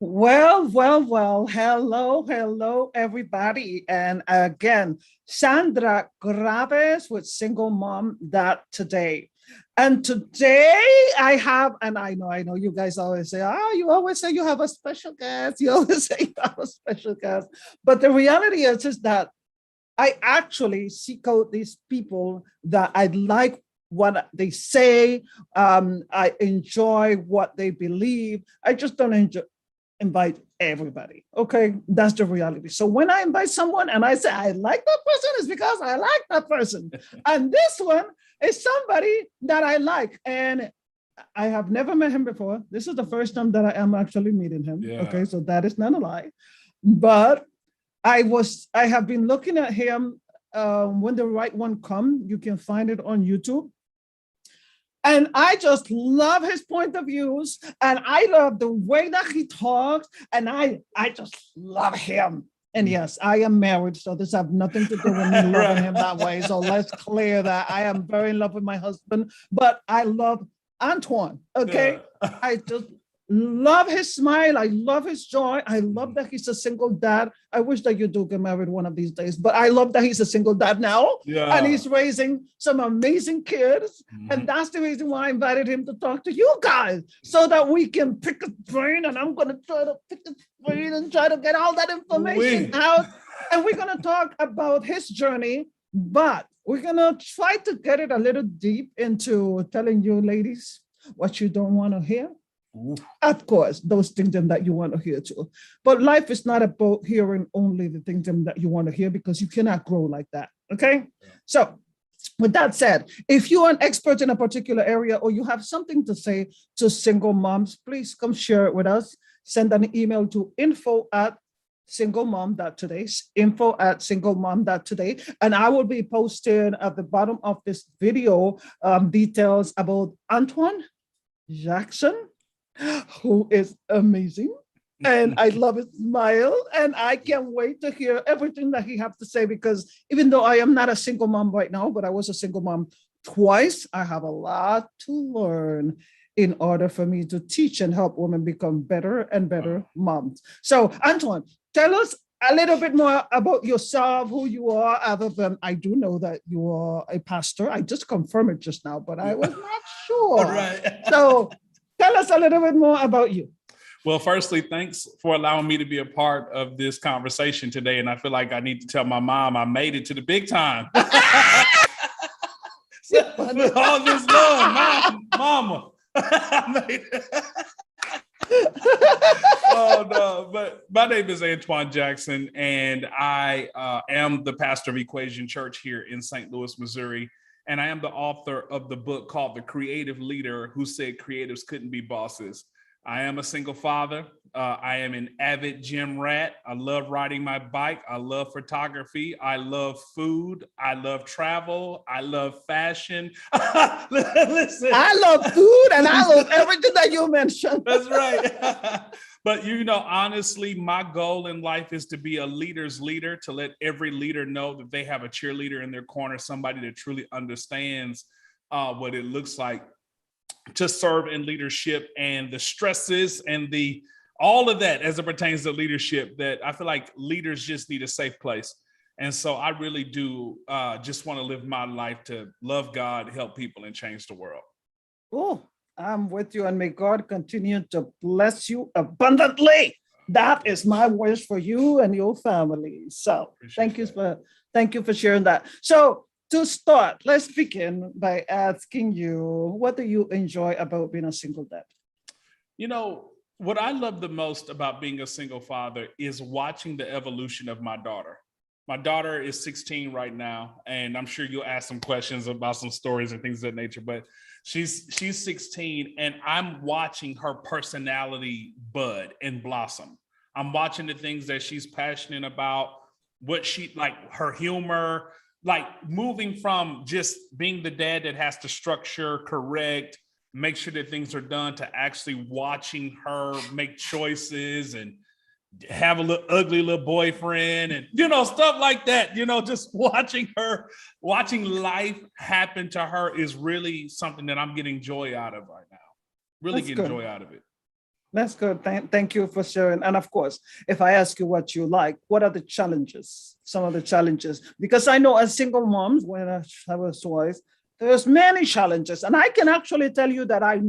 Well. Hello, everybody. And again, Sandra Graves with Single Mom that today. And today I have, and I know you guys always say, you always say you have a special guest. You always say you have a special guest. But the reality is that I actually seek out these people that I like what they say. I enjoy what they believe. I just don't invite everybody. Okay, that's the reality. So when I invite someone and I say I like that person, it's because I like that person. And this one is somebody that I like. And I have never met him before. This is the first time that I am actually meeting him. Yeah. Okay, so that is not a lie. But I have been looking at him. When the right one comes, you can find it on YouTube. And I just love his point of views, and I love the way that he talks, and I just love him. And yes, I am married, so this has nothing to do with me loving him that way. So let's clear that. I am very in love with my husband, but I love Antwain. Okay, yeah. I just love his smile. I love his joy. I love that he's a single dad. I wish that you do get married one of these days, but I love that he's a single dad now. Yeah. And he's raising some amazing kids. Mm-hmm. And that's the reason why I invited him to talk to you guys, so that we can pick his brain. And I'm going to try to pick his brain and try to get all that information out. And we're going to talk about his journey, but we're going to try to get it a little deep into telling you ladies what you don't want to hear. Of course, those things that you want to hear too. But life is not about hearing only the things that you want to hear, because you cannot grow like that. Okay. Yeah. So with that said, if you're an expert in a particular area or you have something to say to single moms, please come share it with us. Send an email to info@singlemom.today, info@singlemom.today. And I will be posting at the bottom of this video details about Antwain Jackson, who is amazing. And I love his smile. And I can't wait to hear everything that he has to say, because even though I am not a single mom right now, but I was a single mom twice, I have a lot to learn in order for me to teach and help women become better and better moms. So Antwain, tell us a little bit more about yourself, who you are, other than I do know that you are a pastor. I just confirmed it just now, but I was not sure. Right. So tell us a little bit more about you. Well, firstly, thanks for allowing me to be a part of this conversation today. And I feel like I need to tell my mom I made it to the big time. With all this love, mama. I made it. Oh, no. But my name is Antwain Jackson, and I am the pastor of Equation Church here in St. Louis, Missouri. And I am the author of the book called The Creative Leader Who Said Creatives Couldn't Be Bosses. I am a single father. I am an avid gym rat. I love riding my bike. I love photography. I love food. I love travel. I love fashion. Listen. I love food, and I love everything that you mentioned. That's right. But, honestly, my goal in life is to be a leader's leader, to let every leader know that they have a cheerleader in their corner, somebody that truly understands what it looks like to serve in leadership, and the stresses and all of that as it pertains to leadership, that I feel like leaders just need a safe place. And so I really do just want to live my life to love God, help people, and change the world. Oh, I'm with you, and may God continue to bless you abundantly. That is my wish for you and your family. So thank you for sharing that. So to start, let's begin by asking you, what do you enjoy about being a single dad? What I love the most about being a single father is watching the evolution of my daughter. My daughter is 16 right now, and I'm sure you'll ask some questions about some stories and things of that nature, but she's 16, and I'm watching her personality bud and blossom. I'm watching the things that she's passionate about, what she like, her humor, like moving from just being the dad that has to structure, correct, make sure that things are done, to actually watching her make choices and have a little ugly little boyfriend and, stuff like that. Just watching life happen to her is really something that I'm getting joy out of right now. Really getting joy out of it. That's good. Thank you for sharing. And of course, if I ask you what you like, what are the challenges? Some of the challenges, because I know as single moms, when I was twice, there's many challenges, and I can actually tell you that I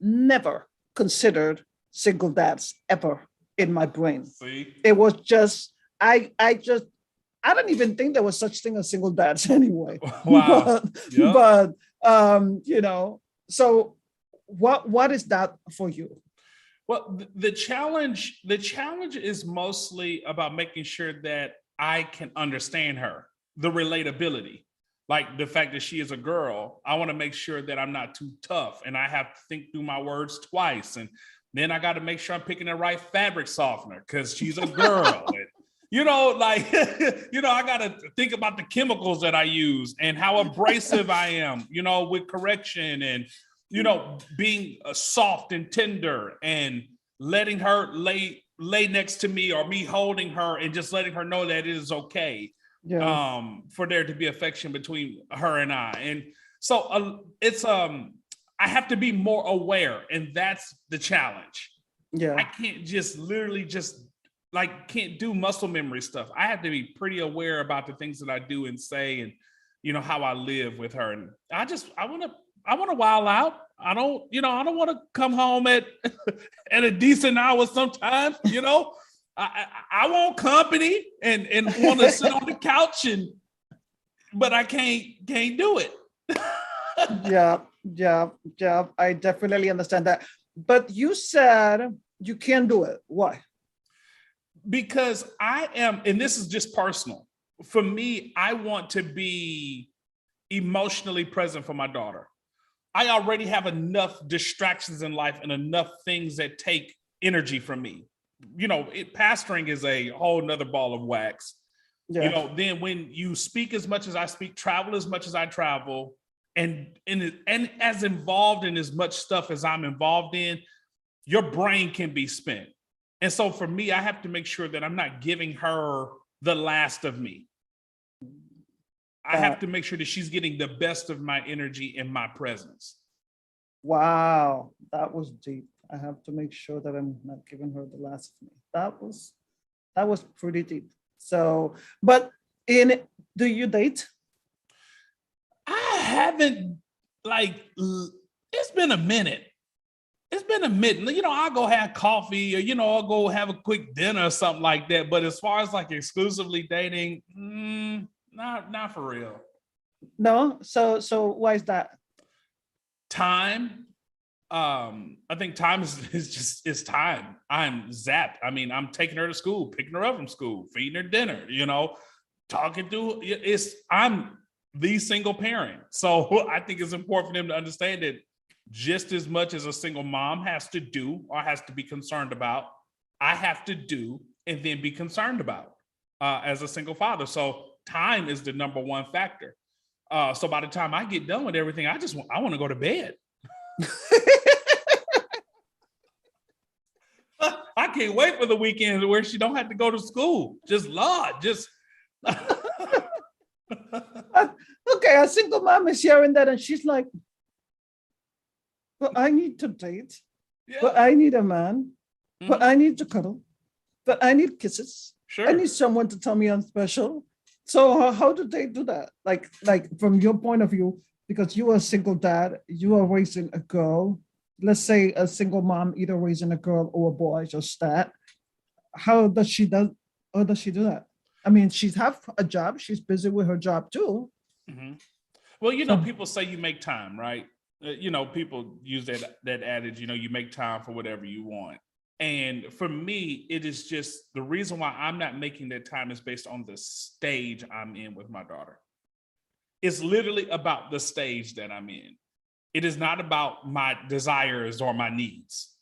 never considered single dads ever in my brain. See? It was just I don't even think there was such thing as single dads anyway. Wow. but Yep. but so what is that for you? Well, the challenge is mostly about making sure that I can understand her, the relatability. Like the fact that she is a girl, I want to make sure that I'm not too tough and I have to think through my words twice. And then I got to make sure I'm picking the right fabric softener because she's a girl. And, like, I got to think about the chemicals that I use and how abrasive I am, with correction and, being soft and tender and letting her lay next to me or me holding her and just letting her know that it is okay Yes. for there to be affection between her and I. And so it's I have to be more aware, and that's the challenge. Yeah. I can't just literally just like can't do muscle memory stuff. I have to be pretty aware about the things that I do and say and how I live with her. And I want to wild out. I don't want to come home at at a decent hour sometimes, I want company and want to sit on the couch but I can't do it. Yeah. I definitely understand that. But you said you can't do it. Why? Because I am, and this is just personal. For me, I want to be emotionally present for my daughter. I already have enough distractions in life and enough things that take energy from me. Pastoring is a whole nother ball of wax. Yeah. Then when you speak as much as I speak, travel as much as I travel, and as involved in as much stuff as I'm involved in, your brain can be spent. And so for me, I have to make sure that I'm not giving her the last of me. I have to make sure that she's getting the best of my energy and my presence. Wow, that was deep. I have to make sure that I'm not giving her the last of me. That was pretty deep. So, but do you date? I haven't it's been a minute. It's been a minute. I'll go have coffee or, I'll go have a quick dinner or something like that. But as far as like exclusively dating, not for real. No. So why is that? Time. I think time is time. I'm zapped. I mean, I'm taking her to school, picking her up from school, feeding her dinner, talking through I'm the single parent. So I think it's important for them to understand that just as much as a single mom has to do or has to be concerned about, I have to do and then be concerned about as a single father. So time is the number one factor. So by the time I get done with everything, I want to go to bed. I can't wait for the weekend where she don't have to go to school. Just Lord, just okay, a single mom is hearing that and she's like, but I need to date, but I need a man, but I need to cuddle, but I need kisses. Sure. I need someone to tell me I'm special. So how do they do that? Like from your point of view, because you are a single dad, you are raising a girl. Let's say a single mom either raising a girl or a boy, just that. How does she do that? I mean, she's have a job. She's busy with her job too. Mm-hmm. Well, people say you make time, right? People use that adage, you make time for whatever you want. And for me, it is just the reason why I'm not making that time is based on the stage I'm in with my daughter. It's literally about the stage that I'm in. It is not about my desires or my needs.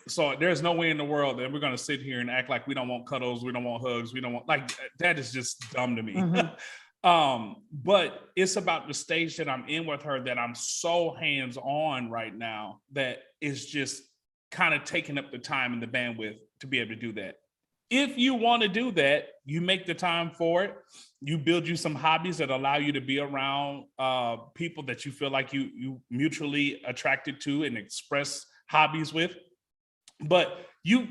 So there's no way in the world that we're going to sit here and act like we don't want cuddles, we don't want hugs, we don't want that is just dumb to me. Mm-hmm. But it's about the stage that I'm in with her that I'm so hands-on right now that is just kind of taking up the time and the bandwidth to be able to do that. If you want to do that, you make the time for it. You build you some hobbies that allow you to be around people that you feel like you mutually attracted to and express hobbies with. But you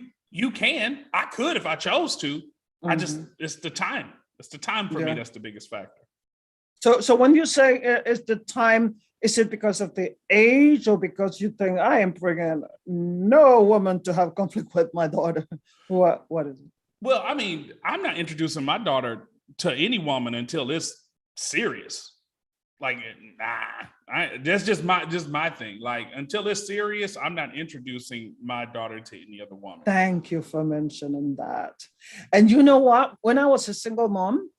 can. I could if I chose to. It's the time. It's the time for me that's the biggest factor. So when you say it's the time, is it because of the age or because you think I am bringing no woman to have conflict with my daughter? What is it? Well, I mean, I'm not introducing my daughter to any woman until it's serious. Like, that's just my thing. Like, until it's serious, I'm not introducing my daughter to any other woman. Thank you for mentioning that. And you know what? When I was a single mom,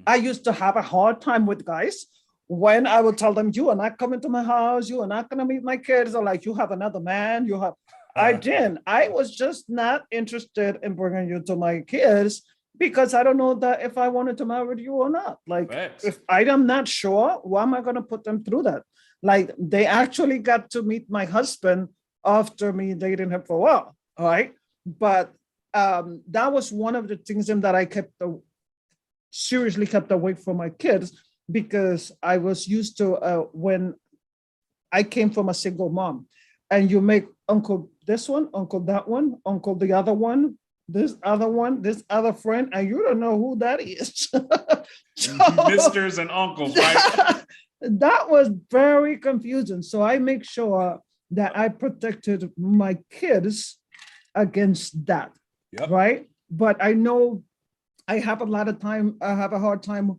I used to have a hard time with guys when I would tell them, you are not coming to my house, you are not going to meet my kids. Or like, you have another man, you have, I didn't. I was just not interested in bringing you to my kids because I don't know that if I wanted to marry you or not. Like, if I am not sure, why am I going to put them through that? Like, they actually got to meet my husband after me dating him for a while. All right. But that was one of the things that I seriously kept away from my kids, because I was used to when I came from a single mom, and you make uncle this one, uncle that one, uncle the other one, this other friend, and you don't know who that is. So, misters and uncles, right? That was very confusing. So I make sure that I protected my kids against that. Yep. Right. But I know I have a hard time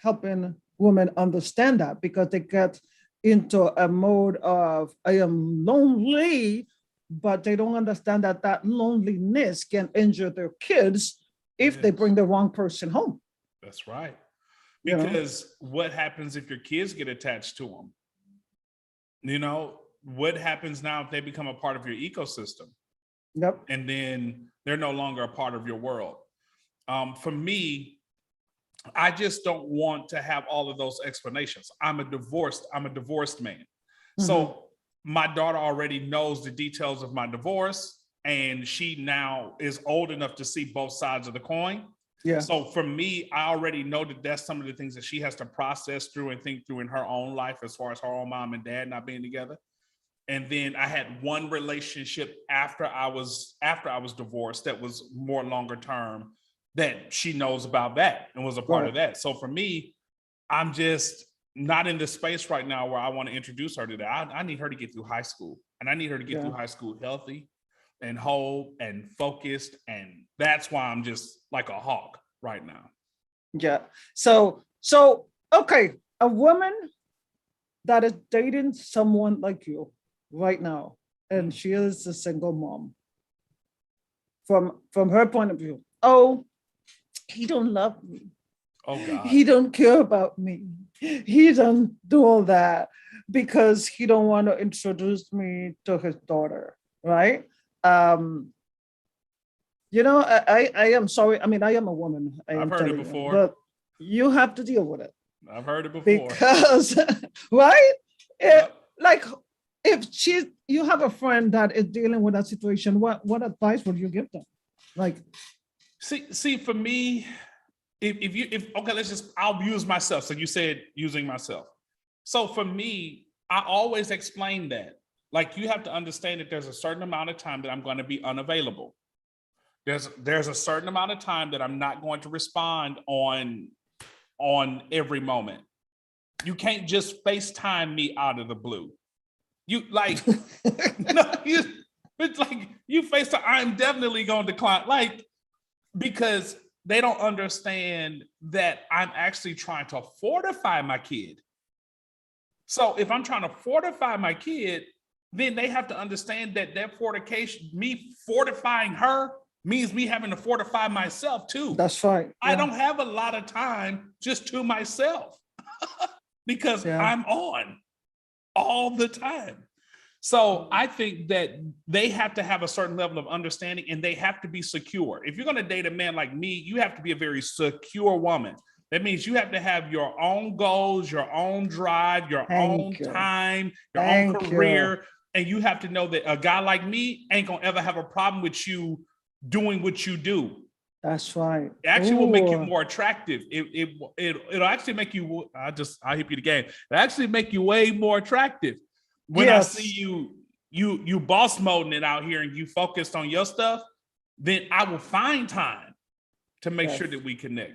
helping women understand that, because they get into a mode of, I am lonely, but they don't understand that loneliness can injure their kids if they bring the wrong person home. That's right. Because what happens if your kids get attached to them? What happens now if they become a part of your ecosystem? Yep. And then they're no longer a part of your world. For me, I just don't want to have all of those explanations. I'm a divorced man. Mm-hmm. So my daughter already knows the details of my divorce, and she now is old enough to see both sides of the coin. Yeah. So for me, I already know that that's some of the things that she has to process through and think through in her own life, as far as her own mom and dad not being together. And then I had one relationship after I was divorced that was more longer term, that she knows about that and was a part of that. So for me, I'm just not in this space right now where I want to introduce her to that. I need her to get through high school, and I need her to get through high school healthy and whole and focused. And that's why I'm just like a hawk right now. Yeah. So okay, a woman that is dating someone like you right now, and she is a single mom. From her point of view, he don't love me. Oh God. He don't care about me. He don't do all that because he don't want to introduce me to his daughter, right? I am sorry. I mean, I am a woman. I've heard it before. But you have to deal with it. I've heard it before. Because, right? Like, if you have a friend that is dealing with that situation, what advice would you give them? Like, see, for me, I'll use myself. So you said using myself. So for me, I always explain that. Like, you have to understand that there's a certain amount of time that I'm going to be unavailable. There's a certain amount of time that I'm not going to respond on every moment. You can't just FaceTime me out of the blue. It's like you FaceTime, I'm definitely going to decline, because they don't understand that I'm actually trying to fortify my kid. So if I'm trying to fortify my kid, then they have to understand that fortification, me fortifying her, means me having to fortify myself too. That's right. Yeah. I don't have a lot of time just to myself because I'm on all the time. So I think that they have to have a certain level of understanding, and they have to be secure. If you're going to date a man like me, you have to be a very secure woman. That means you have to have your own goals, your own drive, your own time, your own career. And you have to know that a guy like me ain't going to ever have a problem with you doing what you do. That's right. It actually will make you more attractive. It'll actually make you, I'll hip you the game. It'll actually make you way more attractive when I see you you boss moding it out here and you focused on your stuff, then I will find time to make sure that we connect.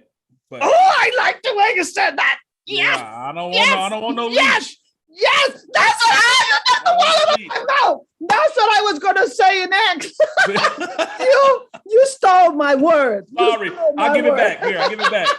But I like the way you said that. Yes, yeah, I don't want no leash. Yes, that's what that's what I was gonna say next. you stole my word. Sorry, I'll give it back. Here, I'll give it back.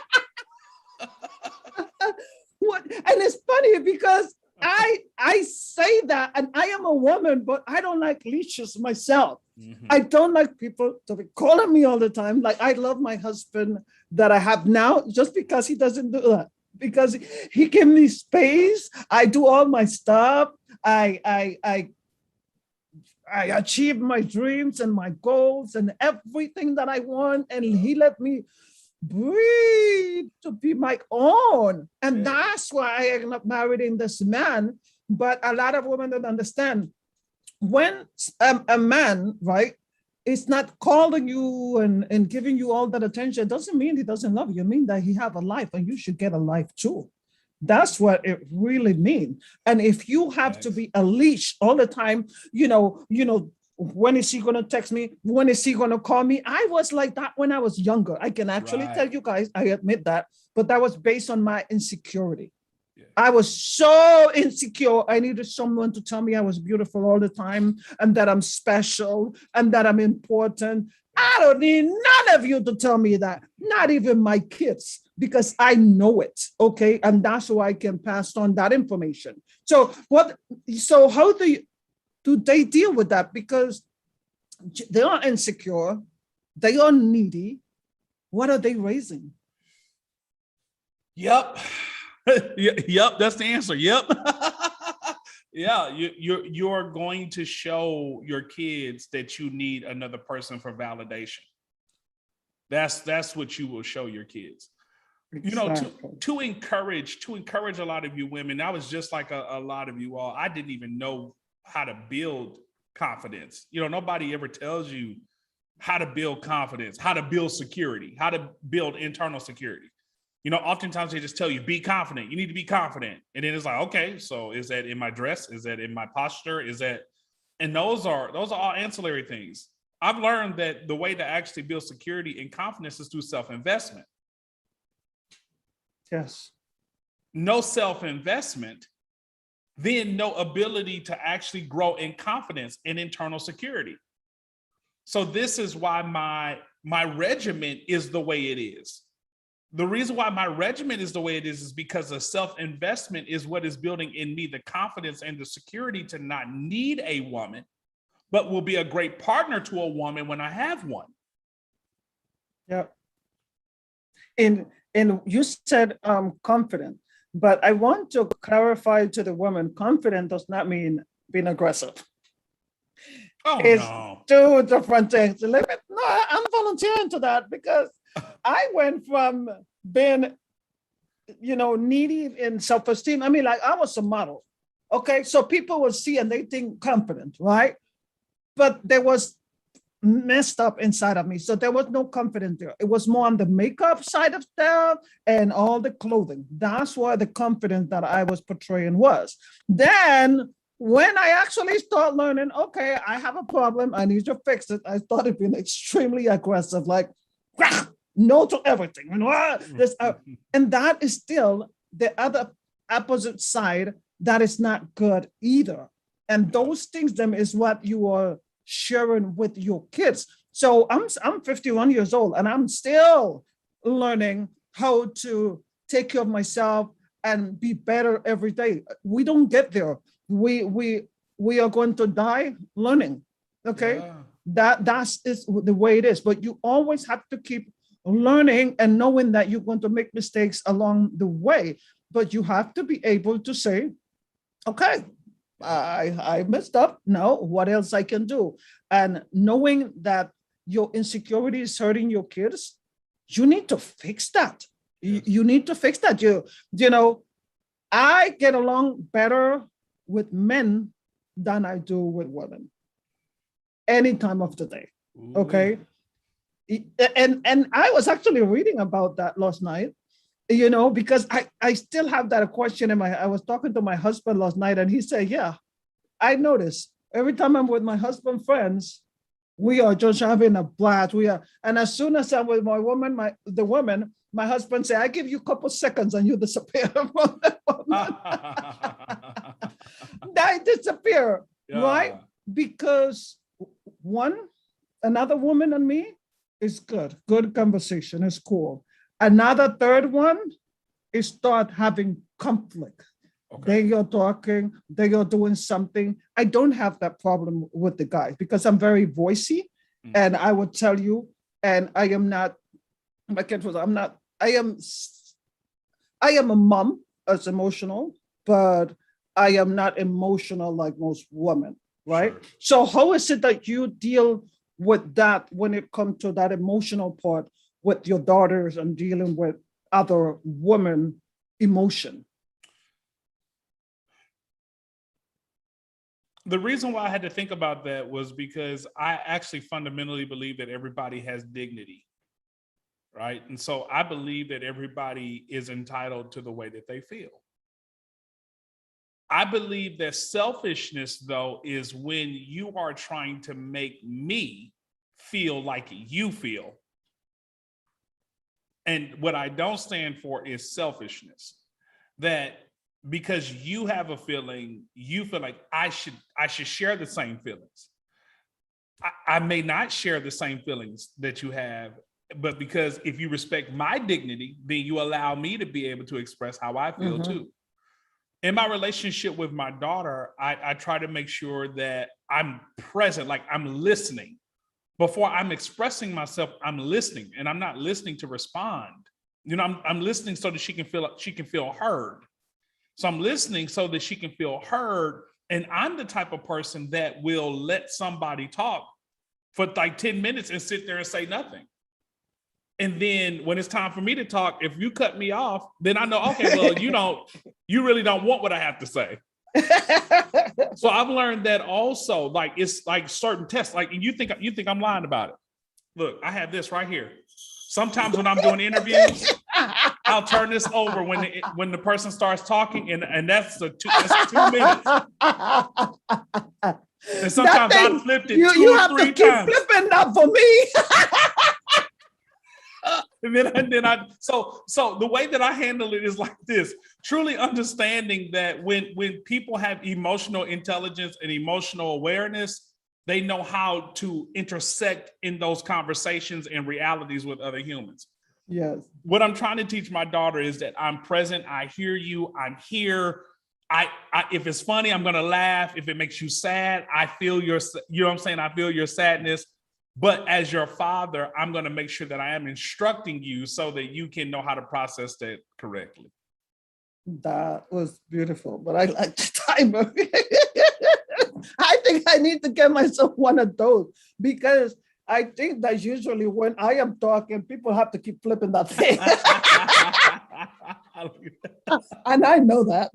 What? And it's funny because I say that, and I am a woman, but I don't like leashes myself. Mm-hmm. I don't like people to be calling me all the time. Like, I love my husband that I have now just because he doesn't do that. Because he gave me space. I do all my stuff. I achieve my dreams and my goals and everything that I want. And he let me breathe to be my own. And that's why I ended up marrying this man. But a lot of women don't understand. When a man, right, is not calling you and giving you all that attention, it doesn't mean he doesn't love you. It means that he have a life and you should get a life too. That's what it really means. And if you have to be a leash all the time, when is he going to text me? When is he going to call me? I was like that when I was younger. I can actually tell you guys, I admit that, but that was based on my insecurity. I was so insecure. I needed someone to tell me I was beautiful all the time and that I'm special and that I'm important. I don't need none of you to tell me that, not even my kids, because I know it, okay? And that's why I can pass on that information. So how do they deal with that? Because they are insecure, they are needy. What are they raising? Yep. Yep, that's the answer. Yep. Yeah, you're going to show your kids that you need another person for validation. That's what you will show your kids. Exactly. To encourage a lot of you women. I was just like a lot of you all. I didn't even know how to build confidence. Nobody ever tells you how to build confidence, how to build security, how to build internal security. Oftentimes they just tell you, be confident. You need to be confident. And then it's like, okay, so is that in my dress? Is that in my posture? And those are all ancillary things. I've learned that the way to actually build security and confidence is through self-investment. Yes. No self-investment, then no ability to actually grow in confidence and internal security. So this is why my regimen is the way it is. The reason why my regimen is the way it is because the self-investment is what is building in me the confidence and the security to not need a woman, but will be a great partner to a woman when I have one. Yeah. And you said confident, but I want to clarify to the woman, confident does not mean being aggressive. Oh, it's no. Two different things. No, I'm volunteering to that because I went from being, needy in self-esteem. I mean, like I was a model. Okay. So people will see and they think confident, right? But there was messed up inside of me. So there was no confidence there. It was more on the makeup side of stuff and all the clothing. That's why the confidence that I was portraying was. Then when I actually start learning, okay, I have a problem, I need to fix it, I started being extremely aggressive, like, no to everything. And that is still the other opposite side that is not good either. And those things them is what you are sharing with your kids. So I'm 51 years old and I'm still learning how to take care of myself and be better every day. We don't get there. We are going to die learning. Okay. Yeah. That's the way it is. But you always have to keep learning and knowing that you're going to make mistakes along the way. But you have to be able to say, okay, I messed up. Now, what else I can do? And knowing that your insecurity is hurting your kids, you need to fix that. Yes. You need to fix that. I get along better with men than I do with women any time of the day. Ooh. Okay. And I was actually reading about that last night, because I still have that question in my, I was talking to my husband last night and he said, yeah, I noticed Every time I'm with my husband friends, we are just having a blast. And as soon as I'm with my woman, the woman, my husband say, I give you a couple seconds and you disappear from the woman. I disappear, right? Because another woman and me is good conversation is cool. Another third one is start having conflict. Okay. They are talking, they are doing something. I don't have that problem with the guys because I'm very voicey, and I would tell you, and I am not, my kids was, I am a mom as emotional, but I am not emotional like most women, right? Sure. So how is it that you deal with that when it comes to that emotional part with your daughters and dealing with other women emotion? The reason why I had to think about that was because I actually fundamentally believe that everybody has dignity, right? And so I believe that everybody is entitled to the way that they feel. I believe that selfishness, though, is when you are trying to make me feel like you feel. And what I don't stand for is selfishness. That because you have a feeling, you feel like I should share the same feelings. I may not share the same feelings that you have, but because if you respect my dignity, then you allow me to be able to express how I feel too. In my relationship with my daughter, I try to make sure that I'm present, like I'm listening. Before I'm expressing myself, I'm listening, and I'm not listening to respond. You know, I'm listening so that she can feel heard. So I'm listening so that she can feel heard. And I'm the type of person that will let somebody talk for like 10 minutes and sit there and say nothing. And then when it's time for me to talk, if you cut me off, then I know, okay, well, you really don't want what I have to say. So I've learned that also, like, it's like certain tests, like, and you think I'm lying about it. Look, I have this right here. Sometimes when I'm doing interviews, I'll turn this over when the person starts talking, and that's 2 minutes. And sometimes I flipped it two or three times. Flipping that for me. And then so the way that I handle it is like this: truly understanding that when people have emotional intelligence and emotional awareness, they know how to intersect in those conversations and realities with other humans. Yes. What I'm trying to teach my daughter is that I'm present. I hear you. I'm here. I if it's funny, I'm gonna laugh. If it makes you sad, I feel you know what I'm saying? I feel your sadness. But as your father, I'm going to make sure that I am instructing you so that you can know how to process that correctly. That was beautiful, but I like the timer. I think I need to get myself one of those, because I think that usually when I am talking, people have to keep flipping that thing. And I know that.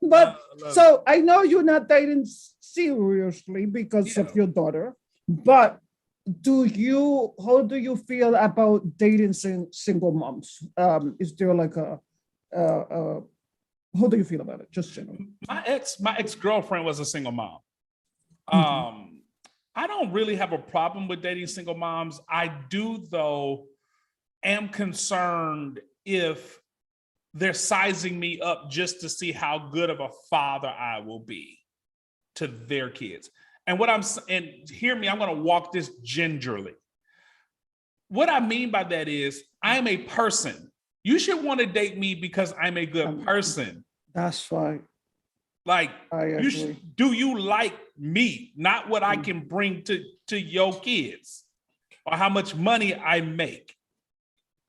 But so I know you're not dating seriously because of your daughter, but how do you feel about dating single moms? Is there like how do you feel about it? Just generally. My ex-girlfriend was a single mom. I don't really have a problem with dating single moms. I do, though, am concerned if they're sizing me up just to see how good of a father I will be to their kids. And hear me, I'm going to walk this gingerly. What I mean by that is I'm a person. You should want to date me because I'm a good person. That's right. Like, do you like me? Not what I can bring to your kids, or how much money I make,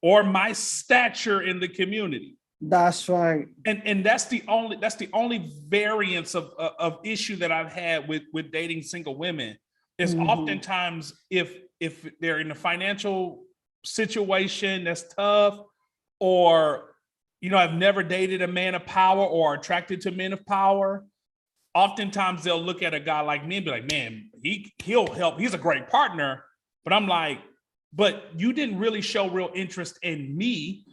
or my stature in the community. That's right. And that's the only variance of issue that I've had with dating single women is oftentimes if they're in a financial situation that's tough, or I've never dated a man of power or attracted to men of power. Oftentimes they'll look at a guy like me and be like, man, he'll help. He's a great partner. But I'm like, but you didn't really show real interest in me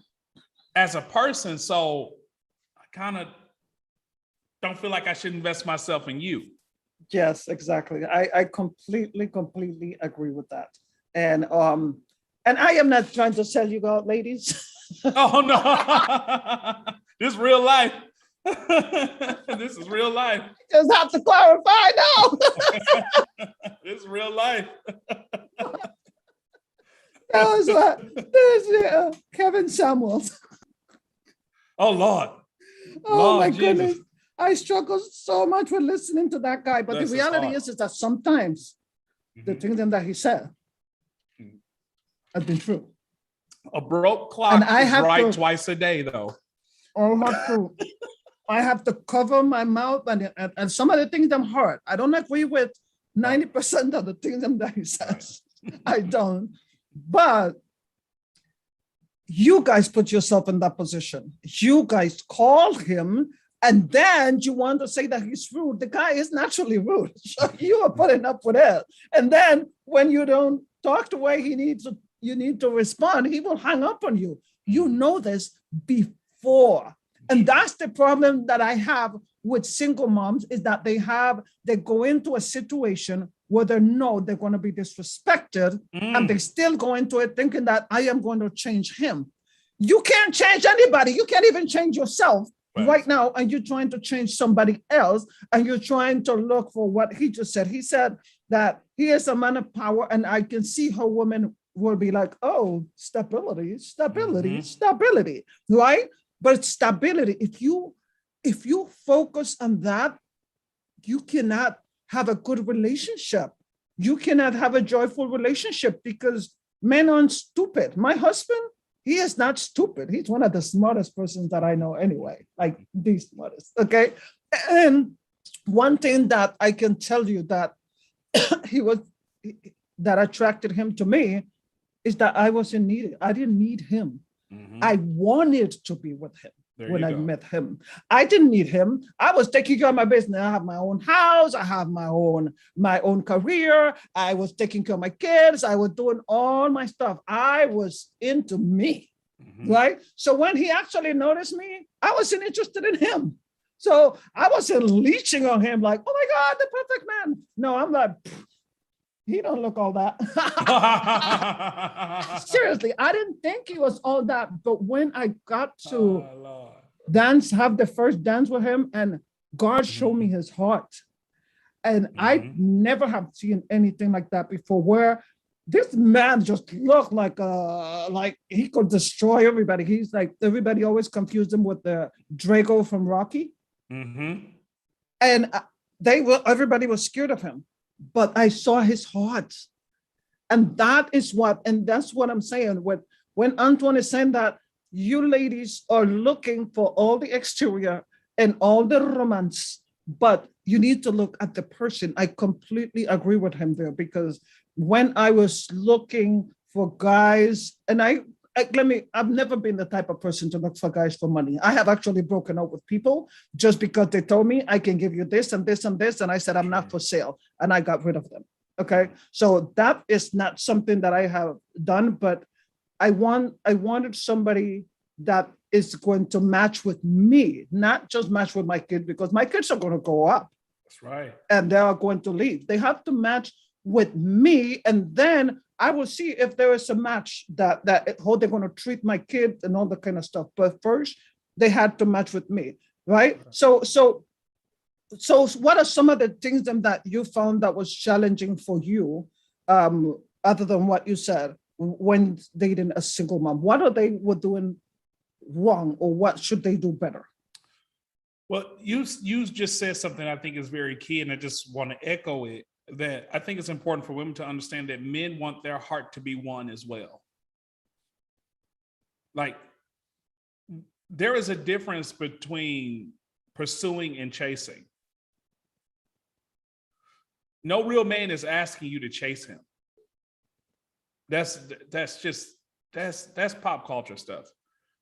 as a person. So I kind of don't feel like I should invest myself in you. Yes, exactly. I completely agree with that. And I am not trying to sell you out, ladies. Oh no. This is real life. This is real life. Just have to clarify now. This is real life. That was Kevin Samuels. Oh Lord. Oh Lord my Jesus. goodness. I struggle so much with listening to that guy. But Bless the his reality heart. is that sometimes the Mhm. things that he said have been true. A broke clock And I is have right to- twice a day, though. I have to cover my mouth and some of the things I'm hurt. I don't agree with 90% of the things that he says. I don't. But you guys put yourself in that position. You guys call him, and then you want to say that he's rude. The guy is naturally rude. So you are putting up with it. And then when you don't talk the way you need to respond, he will hang up on you. You know this before. And that's the problem that I have with single moms, is that they go into a situation where they know they're going to be disrespected, and they still go into it thinking that I am going to change him. You can't change anybody. You can't even change yourself right now. And you're trying to change somebody else, and you're trying to look for what he just said. He said that he is a man of power, and I can see how women will be like, oh, stability, right? But stability, if you focus on that, you cannot have a good relationship. You cannot have a joyful relationship, because men aren't stupid. My husband, he is not stupid. He's one of the smartest persons that I know anyway, like the smartest, okay? And one thing that I can tell you that that attracted him to me is that I wasn't needed. I didn't need him. I wanted to be with him. When I met him, I didn't need him. I was taking care of my business. I have my own house. I have my own career. I was taking care of my kids. I was doing all my stuff. I was into me, right? So when he actually noticed me, I wasn't interested in him. So I wasn't leeching on him like, oh my God, the perfect man. No, I'm like, he don't look all that. Seriously, I didn't think he was all that. But when I got to have the first dance with him, and God showed me his heart. And I never have seen anything like that before, where this man just looked like he could destroy everybody. He's like, everybody always confused him with the Drago from Rocky. And everybody was scared of him. But I saw his heart. And that's what I'm saying. When Antwain is saying that you ladies are looking for all the exterior and all the romance, but you need to look at the person. I completely agree with him there, because when I was looking for guys, and I've never been the type of person to look for guys for money. I have actually broken up with people just because they told me I can give you this and this and this. And I said, I'm not for sale. And I got rid of them. Okay. So that is not something that I have done, but I wanted somebody that is going to match with me, not just match with my kids, because my kids are going to grow up. That's right. And they are going to leave. They have to match with me. And then I will see if there is a match that how they're going to treat my kids and all that kind of stuff. But first, they had to match with me, right? So what are some of the things that you found that was challenging for you, other than what you said, when dating a single mom? What are they were doing wrong, or what should they do better? Well, you just said something I think is very key, and I just want to echo it. That I think it's important for women to understand that men want their heart to be won as well. Like, there is a difference between pursuing and chasing. No real man is asking you to chase him. That's pop culture stuff.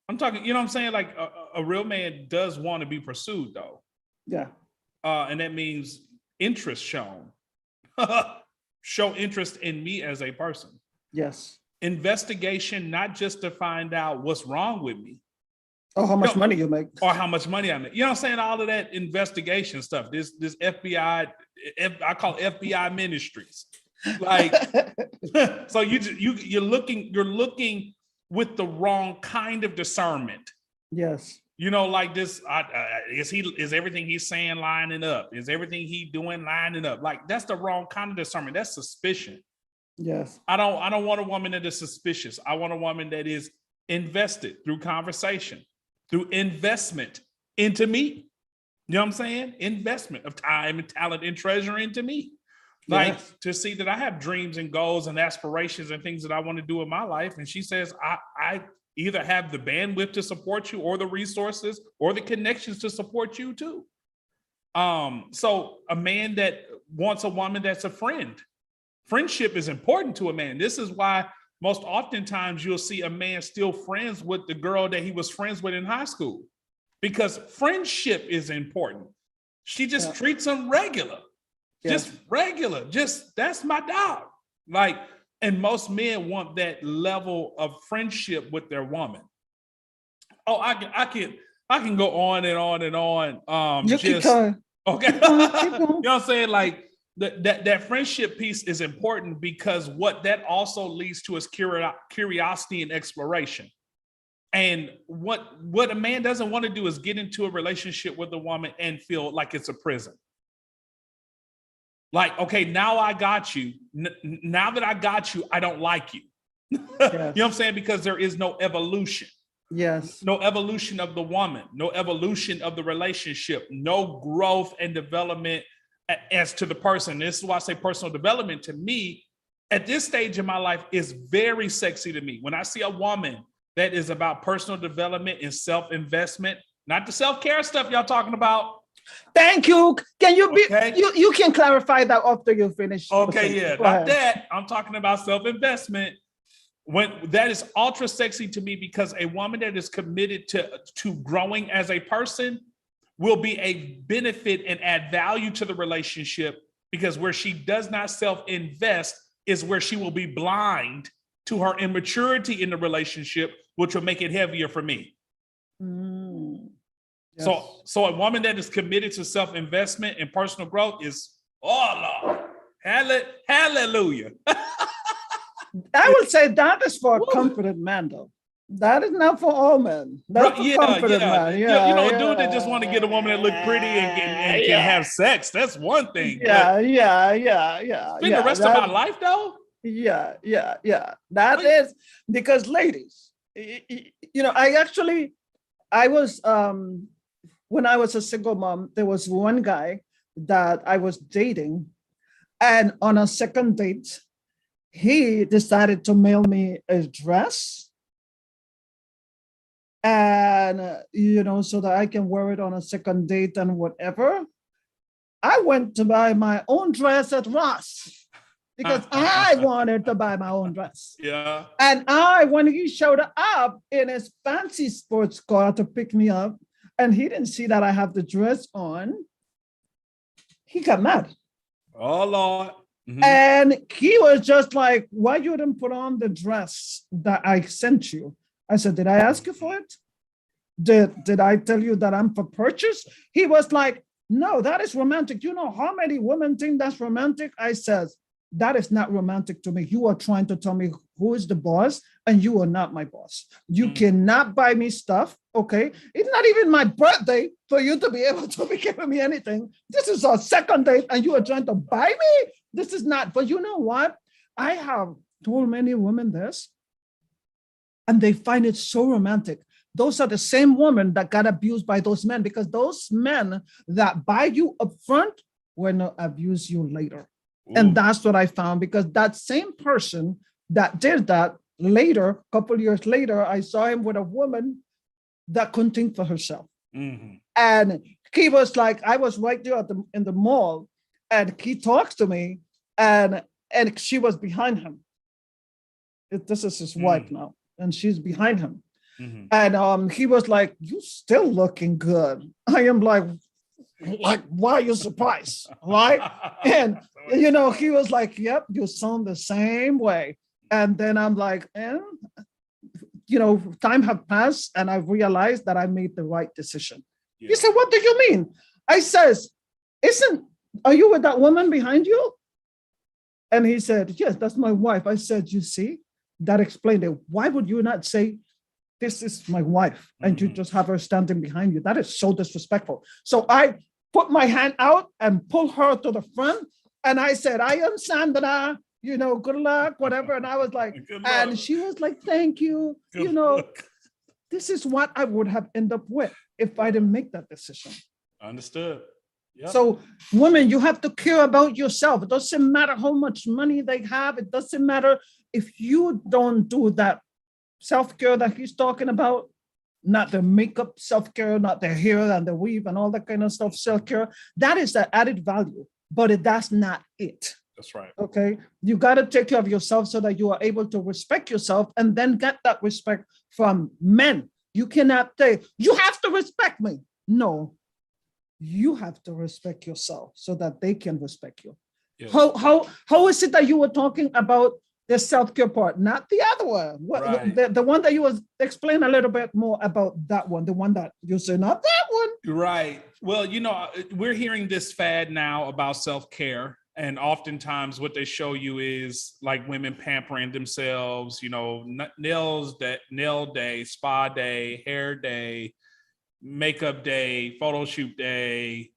I'm talking, you know what I'm saying? Like a real man does want to be pursued, though. Yeah. And that means interest shown. Show interest in me as a person. Yes. Investigation, not just to find out what's wrong with me, Oh, how much money you make. Or how much money I make. You know what I'm saying? All of that investigation stuff. This FBI, I call it FBI ministries. Like, so you're looking with the wrong kind of discernment. Yes. You know, like this, is everything he's saying lining up? Is everything he doing lining up? Like, that's the wrong kind of discernment. That's suspicion. Yes. I don't want a woman that is suspicious. I want a woman that is invested through conversation, through investment into me. You know what I'm saying? Investment of time and talent and treasure into me. Like, yes. To see that I have dreams and goals and aspirations and things that I want to do in my life. And she says, I either have the bandwidth to support you or the resources or the connections to support you too. So a man that wants a woman that's a friend. Friendship is important to a man. This is why most oftentimes you'll see a man still friends with the girl that he was friends with in high school, because friendship is important. She just treats him regular. Just regular, that's my dog. Like, and most men want that level of friendship with their woman. Oh, I can go on and on and on. Keep going. Okay. Keep going. You know what I'm saying? Like that friendship piece is important, because what that also leads to is curiosity and exploration. And what a man doesn't want to do is get into a relationship with a woman and feel like it's a prison. Like, okay, now I got you. Now that I got you, I don't like you. Yes. You know what I'm saying? Because there is no evolution. Yes. No evolution of the woman, no evolution of the relationship, no growth and development as to the person. This is why I say personal development to me at this stage in my life is very sexy to me. When I see a woman that is about personal development and self-investment, not the self-care stuff y'all talking about. Thank you. Can you be you can clarify that after you finish? Okay, yeah, not that. I'm talking about self-investment. When that is ultra sexy to me, because a woman that is committed to growing as a person will be a benefit and add value to the relationship, because where she does not self-invest is where she will be blind to her immaturity in the relationship, which will make it heavier for me. Yes. So a woman that is committed to self-investment and personal growth is, oh Lord, hallelujah. I would say that is for a confident man, though. That is not for all men. That's for confident man. Yeah, a dude that just want to get a woman that look pretty and can have sex. That's one thing. Yeah. Spend the rest of my life, though. Yeah. That is because, ladies, I was when I was a single mom, there was one guy that I was dating, and on a second date, he decided to mail me a dress, and so that I can wear it on a second date and whatever. I went to buy my own dress at Ross because I wanted to buy my own dress. Yeah. And when he showed up in his fancy sports car to pick me up, and he didn't see that I have the dress on, he got mad. Oh, Lord. Mm-hmm. And he was just like, why you didn't put on the dress that I sent you? I said, did I ask you for it? Did I tell you that I'm for purchase? He was like, no, that is romantic. You know how many women think that's romantic? I said, that is not romantic to me. You are trying to tell me who is the boss, and you are not my boss. You cannot buy me stuff, okay? It's not even my birthday for you to be able to be giving me anything. This is our second date, and you are trying to buy me? This is not. But you know what? I have told many women this, and they find it so romantic. Those are the same women that got abused by those men, because those men that buy you up front will not abuse you later. Ooh. And that's what I found, because that same person that did that later, a couple years later, I saw him with a woman that couldn't think for herself. Mm-hmm. And he was like, I was right there in the mall, and he talks to me, and she was behind him. This is his wife now, and she's behind him. Mm-hmm. And he was like, you still looking good. I am like, why are you surprised? Right? And, he was like, yep, you sound the same way. And then I'm like, time have passed and I realized that I made the right decision. Yeah. He said, what do you mean? I says, are you with that woman behind you? And he said, yes, that's my wife. I said, you see, that explained it. Why would you not say, this is my wife, and you just have her standing behind you? That is so disrespectful. So I put my hand out and pull her to the front. And I said, I am Sandra, good luck, whatever. And I was like, and she was like, thank you. This is what I would have ended up with if I didn't make that decision. Understood. Yep. So women, you have to care about yourself. It doesn't matter how much money they have. It doesn't matter if you don't do that self-care that he's talking about, not the makeup self-care, not the hair and the weave and all that kind of stuff, self-care. That is the added value, but that's not it. That's right. Okay. You got to take care of yourself so that you are able to respect yourself and then get that respect from men. You cannot say, you have to respect me. No, you have to respect yourself so that they can respect you. Yes. How is it that you were talking about the self-care part, not the other one? Right. The one that you was explain a little bit more about that one, the one that you say, not that one. Right. Well, we're hearing this fad now about self-care. And oftentimes what they show you is like women pampering themselves, nail day, spa day, hair day, makeup day, photo shoot day,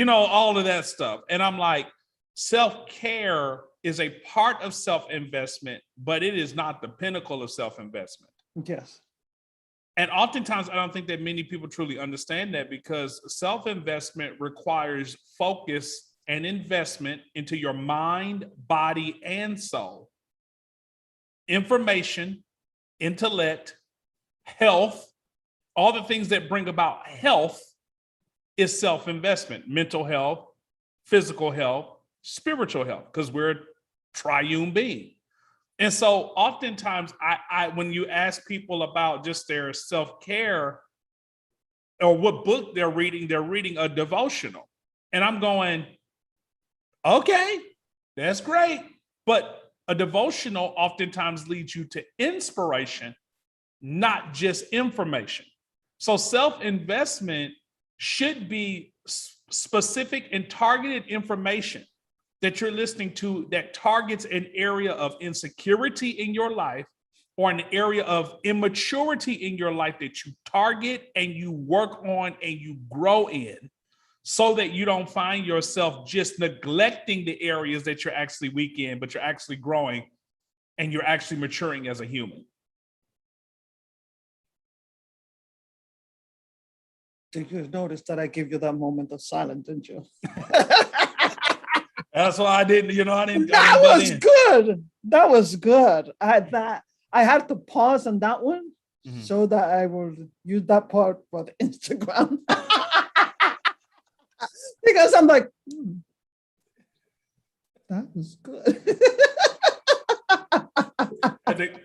all of that stuff. And I'm like, self-care is a part of self-investment, but it is not the pinnacle of self-investment. Yes. And oftentimes I don't think that many people truly understand that, because self-investment requires focus and investment into your mind, body, and soul. Information, intellect, health, all the things that bring about health is self-investment. Mental health, physical health, spiritual health, because we're a triune being. And so oftentimes when you ask people about just their self-care or what book they're reading a devotional. And I'm going, okay, that's great. But a devotional oftentimes leads you to inspiration, not just information. So self-investment should be specific and targeted information that you're listening to that targets an area of insecurity in your life or an area of immaturity in your life that you target and you work on and you grow in, so that you don't find yourself just neglecting the areas that you're actually weak in, but you're actually growing and you're actually maturing as a human. Did you notice that I gave you that moment of silence, didn't you? That's why I didn't. That was good. That was good. I had to pause on that one so that I will use that part for the Instagram. Because I'm like, that was good. I think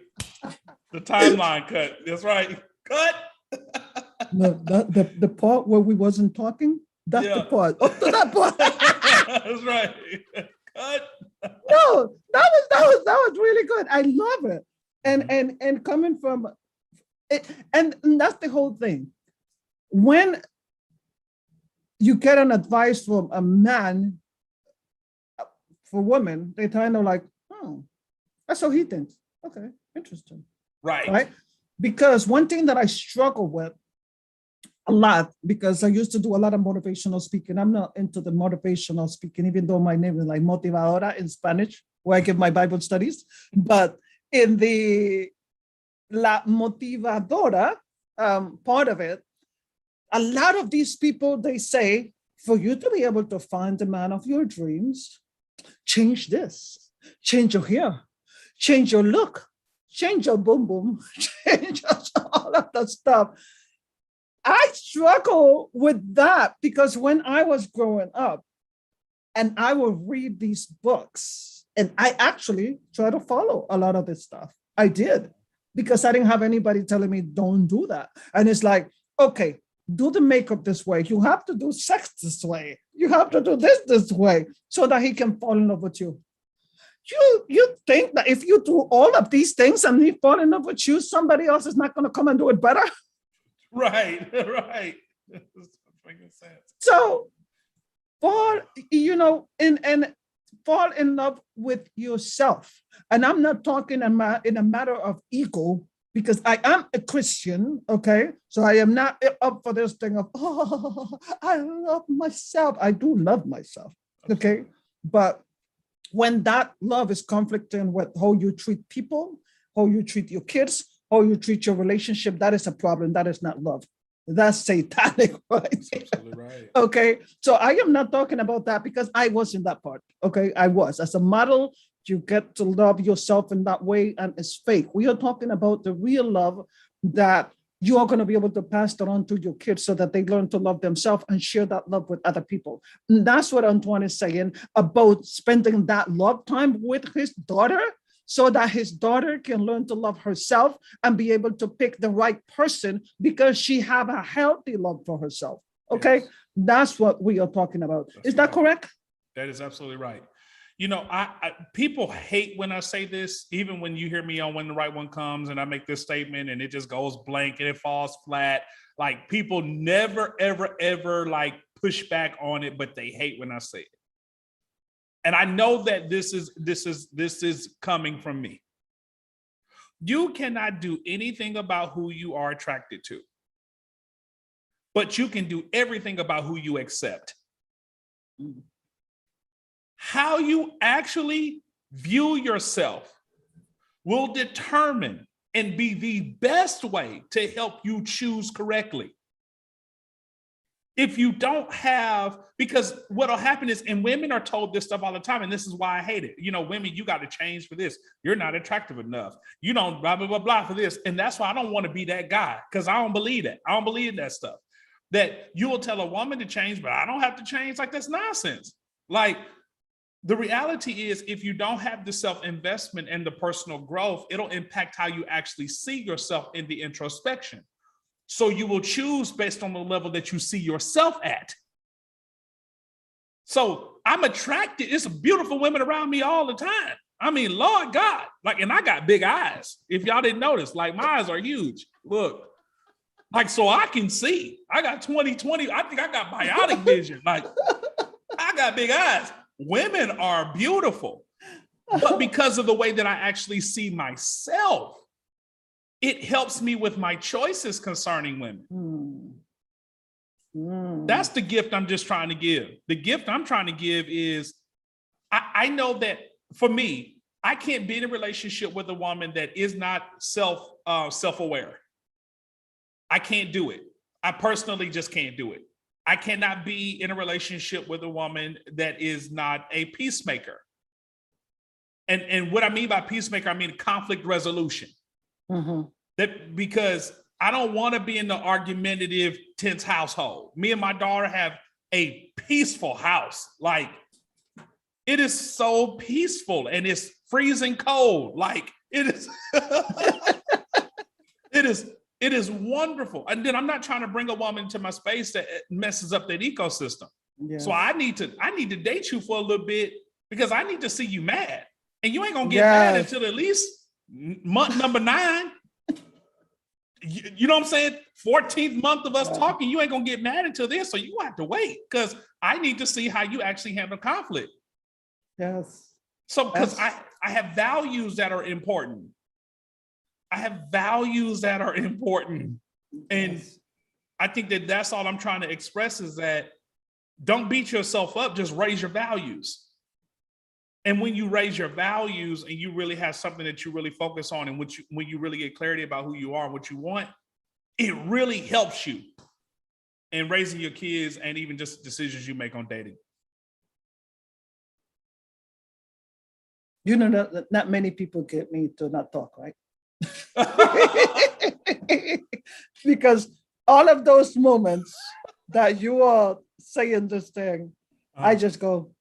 the timeline cut. That's right. Cut. No, the part where we wasn't talking, that's the part. Up to that part. That's right. Cut. No, that was really good. I love it. And coming from it, and that's the whole thing. When you get an advice from a man, for women, they kind of like, oh, that's how he thinks. Okay, interesting. Right? Because one thing that I struggle with a lot, because I used to do a lot of motivational speaking. I'm not into the motivational speaking, even though my name is like motivadora in Spanish, where I give my Bible studies. But in the la motivadora part of it, a lot of these people, they say, for you to be able to find the man of your dreams, change this, change your hair, change your look, change your boom boom, change all of that stuff. I struggle with that because when I was growing up and I would read these books, and I actually try to follow a lot of this stuff. I did, because I didn't have anybody telling me don't do that. And it's like, okay, do the makeup this way. You have to do sex this way. You have to do this way so that he can fall in love with you. You think that if you do all of these things and he fall in love with you, somebody else is not going to come and do it better? Right, right. That's making sense. So fall, and fall in love with yourself. And I'm not talking in a matter of ego, because I am a Christian, okay? So I am not up for this thing of, oh, I love myself. I do love myself, okay? But when that love is conflicting with how you treat people, how you treat your kids, how you treat your relationship, that is a problem. That is not love. That's satanic, right? Absolutely right. Okay. So I am not talking about that, because I was in that part. Okay. I was. As a model, you get to love yourself in that way, and it's fake. We are talking about the real love that you are going to be able to pass that on to your kids so that they learn to love themselves and share that love with other people. And that's what Antwain is saying about spending that love time with his daughter, so that his daughter can learn to love herself and be able to pick the right person because she have a healthy love for herself. Okay. Yes. That's what we are talking about. Is that correct? That is absolutely right. You know, people hate when I say this, even when you hear me on When the Right One Comes and I make this statement and it just goes blank and it falls flat. Like, people never, ever, ever like push back on it, but they hate when I say it. And I know that this is coming from me. You cannot do anything about who you are attracted to, but you can do everything about who you accept. How you actually view yourself will determine and be the best way to help you choose correctly. If you don't have, because what'll happen is, and women are told this stuff all the time, and this is why I hate it. You know, women, you got to change for this. You're not attractive enough. You don't blah, blah, blah, blah for this. And that's why I don't want to be that guy, because I don't believe that. I don't believe in that stuff. That you will tell a woman to change, but I don't have to change. Like, that's nonsense. Like, the reality is, if you don't have the self-investment and the personal growth, it'll impact how you actually see yourself in the introspection. So you will choose based on the level that you see yourself at. So I'm attracted. It's beautiful women around me all the time. I mean, Lord God, like, and I got big eyes. If y'all didn't notice, like, my eyes are huge. Look, like, so I can see. I got 20/20. I think I got biotic vision. Like, I got big eyes. Women are beautiful, but because of the way that I actually see myself, it helps me with my choices concerning women. That's the gift I'm just trying to give. The gift I'm trying to give is, I know that for me, I can't be in a relationship with a woman that is not self-aware. I can't do it. I personally just can't do it. I cannot be in a relationship with a woman that is not a peacemaker. And what I mean by peacemaker, I mean conflict resolution. That, because I don't want to be in the argumentative, tense household. Me and my daughter have a peaceful house. Like, it is so peaceful, and it's freezing cold. Like, it is, it is wonderful. And then I'm not trying to bring a woman into my space that messes up that ecosystem. Yeah. So I need to date you for a little bit, because I need to see you mad, and you ain't gonna get mad until at least month number 9. You know what I'm saying? 14th month of us talking, you ain't gonna get mad until then. So you have to wait, because I need to see how you actually handle conflict. Yes. So, because I have values that are important. And I think that that's all I'm trying to express, is that don't beat yourself up, just raise your values. And when you raise your values and you really have something that you really focus on, and when you really get clarity about who you are and what you want, it really helps you in raising your kids and even just decisions you make on dating. You know, not many people get me to not talk, right? Because all of those moments that you are saying this thing, I just go,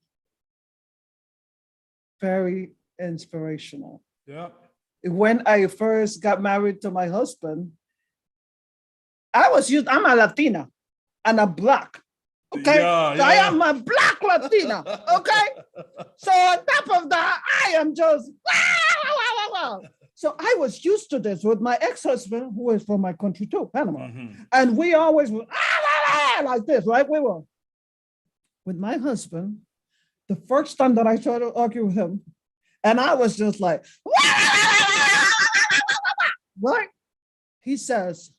very inspirational. Yeah. When I first got married to my husband, I'm a Latina and a Black. Okay. Yeah, So I am yeah. a Black Latina. Okay. So on top of that, I am just so I was used to this with my ex-husband, who is from my country too, Panama. Mhm. And we always were like this, right? We were with my husband. The first time that I tried to argue with him, and I was just like, what? He says,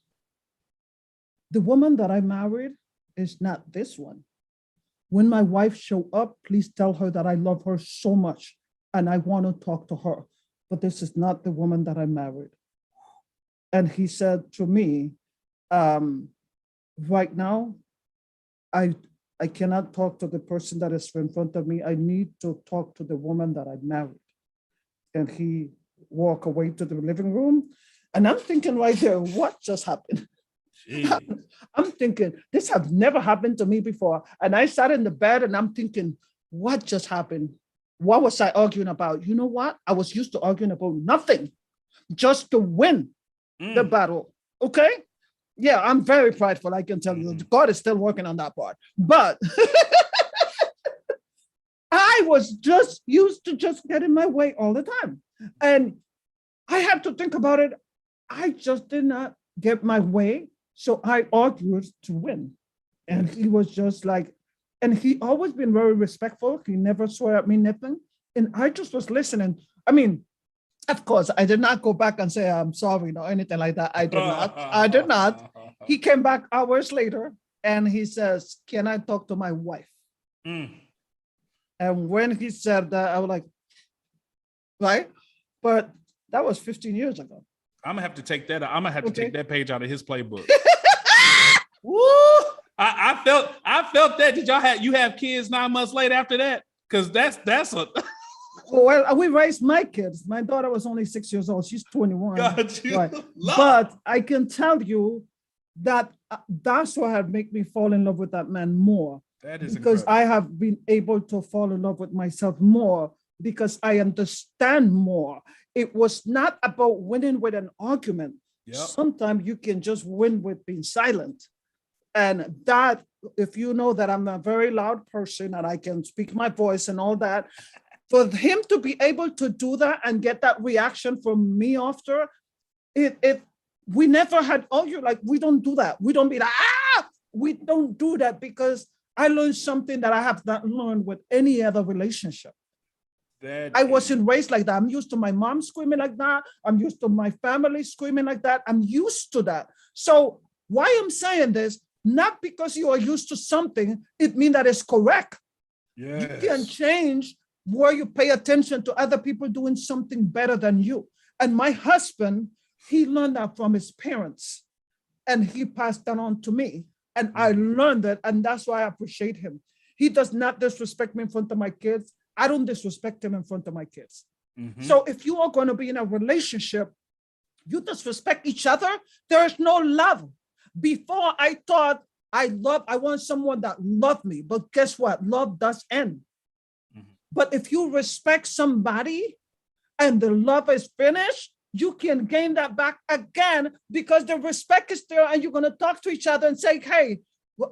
the woman that I married is not this one. When my wife show up, please tell her that I love her so much and I want to talk to her. But this is not the woman that I married. And he said to me, right now, I I cannot talk to the person that is in front of me. I need to talk to the woman that I married. And he walked away to the living room. And I'm thinking right there, what just happened? Jeez. I'm thinking, this has never happened to me before. And I sat in the bed and I'm thinking, what just happened? What was I arguing about? You know what? I was used to arguing about nothing, just to win the battle. Okay. Yeah, I'm very prideful. I can tell you, God is still working on that part. But I was just used to just getting my way all the time. And I had to think about it. I just did not get my way. So I argued to win. And he was just like, and he always been very respectful. He never swore at me, nothing. And I just was listening. I mean, of course, I did not go back and say, I'm sorry, or anything like that. I did not. I did not. He came back hours later and he says, can I talk to my wife? Mm. And when he said that, I was like, right? But that was 15 years ago. I'm gonna have to take that. I'm gonna have to take that page out of his playbook. Woo! I felt that. Did you have kids 9 months later after that? Because that's a Well, we raised my kids. My daughter was only 6 years old. She's 21. got you. Right. But I can tell you that that's what had made me fall in love with that man more. That is because incredible. I have been able to fall in love with myself more because I understand more. It was not about winning with an argument. Yep. Sometimes you can just win with being silent. And that, if you know that I'm a very loud person and I can speak my voice and all that, for him to be able to do that and get that reaction from me after, we never had argued. Like, we don't do that. We don't be like, we don't do that because I learned something that I have not learned with any other relationship. I wasn't raised like that. I'm used to my mom screaming like that. I'm used to my family screaming like that. I'm used to that. So why I'm saying this, not because you are used to something, it means that it's correct. Yes. You can change where you pay attention to other people doing something better than you. And my husband, he learned that from his parents and he passed that on to me. And I learned that, and that's why I appreciate him. He does not disrespect me in front of my kids. I don't disrespect him in front of my kids. Mm-hmm. So if you are going to be in a relationship, you disrespect each other, there is no love. Before I thought I want someone that loved me, but guess what? Love does end. Mm-hmm. But if you respect somebody and the love is finished, you can gain that back again because the respect is there and you're going to talk to each other and say, hey,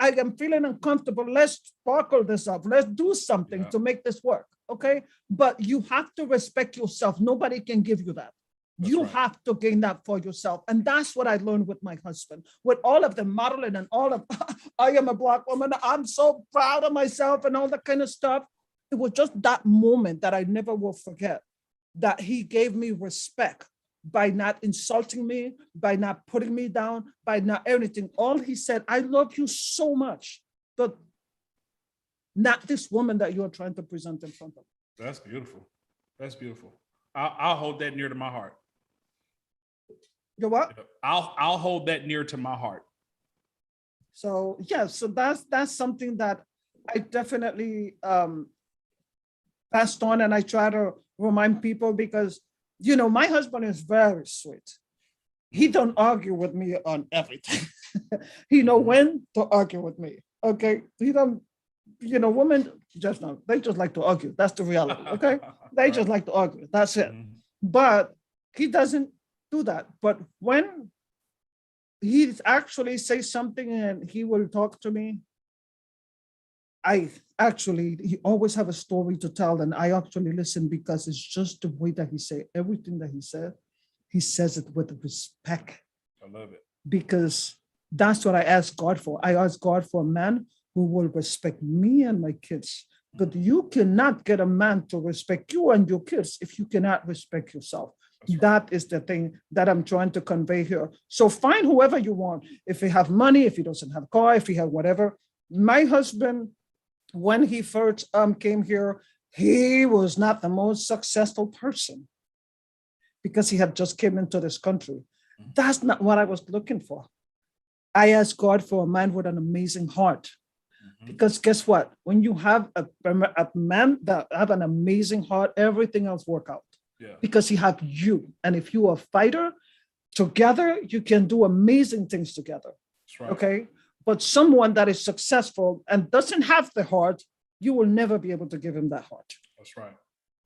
I am feeling uncomfortable. Let's sparkle this up. Let's do something to make this work. Okay. But you have to respect yourself. Nobody can give you that. That's you have to gain that for yourself. And that's what I learned with my husband, with all of the modeling and all of, I am a Black woman. I'm so proud of myself and all that kind of stuff. It was just that moment that I never will forget, that he gave me respect by not insulting me, by not putting me down, by not anything. All he said, I love you so much, but not this woman that you're trying to present in front of. That's beautiful. That's beautiful. I'll hold that near to my heart. You what? I'll hold that near to my heart. So yeah, so that's something that I definitely passed on, and I try to remind people because you know, my husband is very sweet. He don't argue with me on everything. He know when to argue with me. Okay. He don't, you know, women just know, they just like to argue. That's the reality. Okay. They just like to argue. That's it. But he doesn't do that. But when he actually says something and he will talk to me, I actually, he always have a story to tell, and I actually listen because it's just the way that he say everything that he says it with respect. I love it. Because that's what I ask God for. I ask God for a man who will respect me and my kids. But you cannot get a man to respect you and your kids if you cannot respect yourself. Right. That is the thing that I'm trying to convey here. So find whoever you want. If he have money, if he doesn't have a car, if he have whatever. My husband, when he first came here, he was not the most successful person because he had just came into this country. That's not what I was looking for. I asked God for a man with an amazing heart. Because guess what? When you have a man that have an amazing heart, everything else work out. Yeah. Because he have you. And if you are a fighter, together, you can do amazing things together. That's right. Okay. But someone that is successful and doesn't have the heart, you will never be able to give him that heart. That's right.